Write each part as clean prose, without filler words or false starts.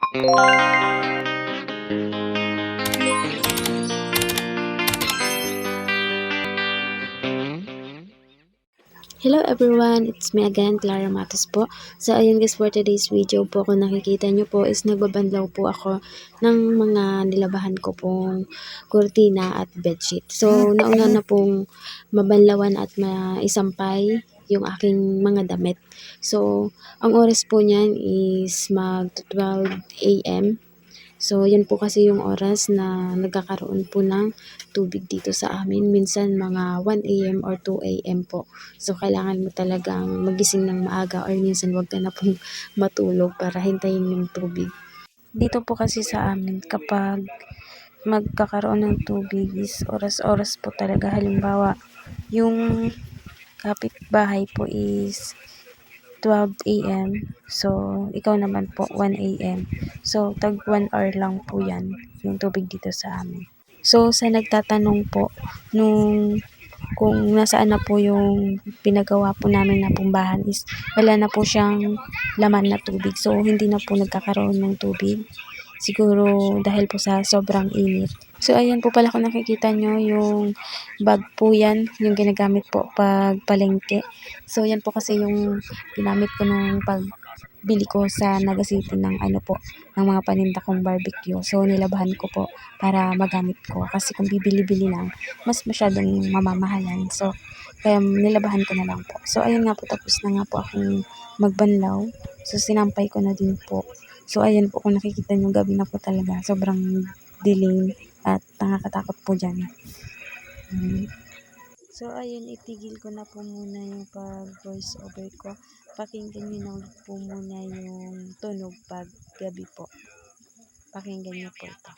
Hello everyone, it's me again, Clara Matos po. So ayun guys, for today's video po, kung nakikita nyo po is nagbabanlaw po ako ng mga nilabahan ko pong kurtina at bedsheet. So nauna na pong mabanlawan at maisampay yung aking mga damit. So ang oras po niyan is mag 12 a.m. So, yan po kasi yung oras na nagkakaroon po ng tubig dito sa amin. Minsan mga 1 a.m. or 2 a.m. po. So, kailangan mo talagang magising ng maaga or minsan wag ka na pong matulog para hintayin yung tubig. Dito po kasi sa amin, kapag magkakaroon ng tubig is oras-oras po talaga. Halimbawa, yung kapitbahay po is 12 a.m. So, ikaw naman po 1 a.m. So, tag 1 hour lang po yan, yung tubig dito sa amin. So, sa nagtatanong po, kung nasaan na po yung pinagawa po namin na pumbahan is wala na po siyang laman na tubig. So, hindi na po nagkakaroon ng tubig. Siguro dahil po sa sobrang init. So, ayan po pala kung nakikita nyo yung bag po yan, yung ginagamit po pag palengke. So, yan po kasi yung ginamit ko nung pagbili ko sa Naga City ng ng mga paninda kong barbecue. So, nilabahan ko po para magamit ko. Kasi kung bibili-bili lang, mas masyadong mamamahalan. So, kaya nilabahan ko na lang po. So, ayun nga po, tapos na nga po akong magbanlaw. So, sinampay ko na din po. So, ayan po, kung nakikita nyo, gabi na po talaga. Sobrang dilim at nakakatakot po dyan. So, ayun, itigil ko na po muna yung pag-voice over ko. Pakinggan nyo na po muna yung tunog pag gabi po. Pakinggan nyo po ito.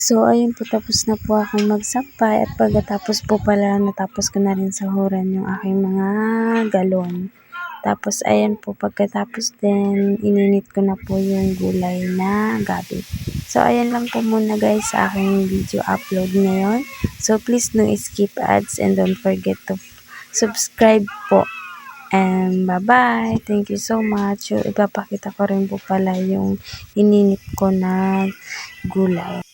So, ayun po, tapos na po akong magsampay at pagkatapos po pala natapos ko na rin sahuran yung aking mga galon. Tapos, ayan po, pagkatapos din, ininit ko na po yung gulay na gabi. So, ayan lang po muna guys sa aking video upload ngayon. So, please no skip ads and don't forget to subscribe po. And bye-bye. Thank you so much. So, ipapakita ko rin po pala yung ininit ko na gulay.